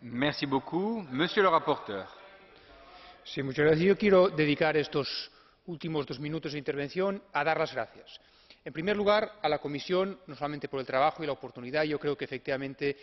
Merci beaucoup. Monsieur le rapporteur. Sí, muchas gracias. Yo quiero dedicar estos últimos 2 minutos de intervención a dar las gracias. En primer lugar, a la Comisión, no solamente por el trabajo y la oportunidad. Yo creo que efectivamente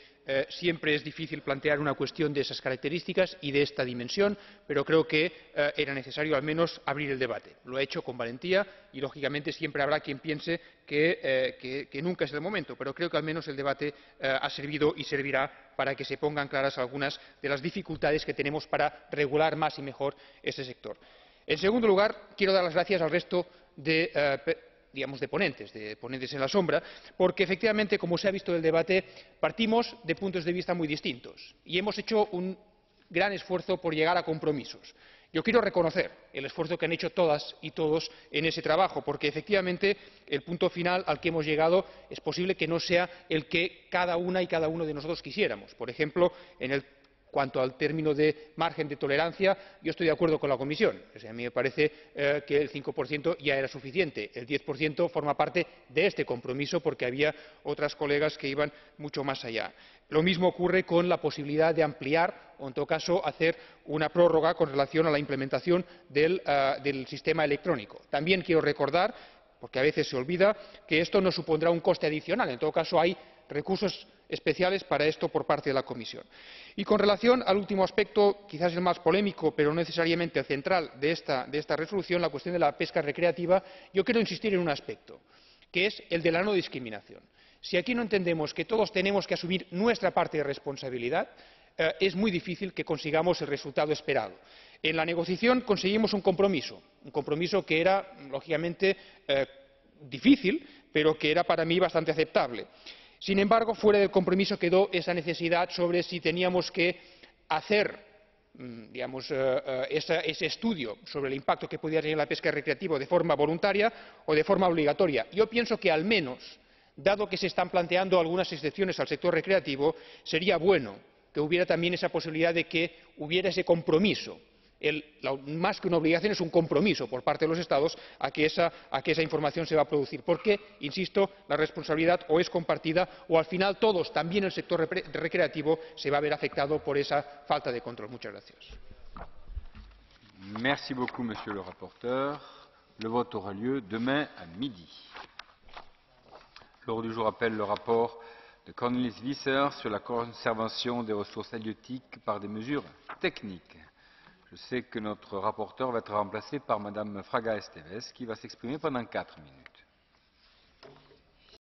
siempre es difícil plantear una cuestión de esas características y de esta dimensión, pero creo que era necesario al menos abrir el debate. Lo ha hecho con valentía y, lógicamente, siempre habrá quien piense que nunca es el momento, pero creo que al menos el debate ha servido y servirá para que se pongan claras algunas de las dificultades que tenemos para regular más y mejor ese sector. En segundo lugar, quiero dar las gracias al resto de ponentes en la sombra, porque efectivamente, como se ha visto en el debate, partimos de puntos de vista muy distintos y hemos hecho un gran esfuerzo por llegar a compromisos. Yo quiero reconocer el esfuerzo que han hecho todas y todos en ese trabajo, porque efectivamente el punto final al que hemos llegado es posible que no sea el que cada una y cada uno de nosotros quisiéramos. Por ejemplo, en cuanto al término de margen de tolerancia, yo estoy de acuerdo con la Comisión. A mí me parece que el 5% ya era suficiente. El 10% forma parte de este compromiso porque había otras colegas que iban mucho más allá. Lo mismo ocurre con la posibilidad de ampliar o, en todo caso, hacer una prórroga con relación a la implementación del sistema electrónico. También quiero recordar, porque a veces se olvida, que esto no supondrá un coste adicional. En todo caso, hay recursos especiales para esto por parte de la Comisión. Y con relación al último aspecto, quizás el más polémico, pero no necesariamente el central de esta resolución, la cuestión de la pesca recreativa, yo quiero insistir en un aspecto, que es el de la no discriminación. Si aquí no entendemos que todos tenemos que asumir nuestra parte de responsabilidad, es muy difícil que consigamos el resultado esperado. En la negociación conseguimos un compromiso que era, lógicamente, difícil, pero que era para mí bastante aceptable. Sin embargo, fuera del compromiso quedó esa necesidad sobre si teníamos que hacer ese estudio sobre el impacto que podía tener la pesca recreativa de forma voluntaria o de forma obligatoria. Yo pienso que, al menos, dado que se están planteando algunas excepciones al sector recreativo, sería bueno que hubiera también esa posibilidad de que hubiera ese compromiso. Más que una obligación, es un compromiso por parte de los Estados a que esa información se va a producir, porque, insisto, la responsabilidad o es compartida o, al final, todos, también el sector recreativo, se va a ver afectado por esa falta de control. Muchas gracias. Merci beaucoup, Monsieur le rapporteur. Le vote aura lieu demain à midi. L'ordre du jour appelle le rapport de Cornelis Visser sur la conservation des ressources halieutiques par des mesures techniques. Je sais que notre rapporteur va être remplacé par Madame Fraga Estévez, qui va s'exprimer pendant 4 minutes.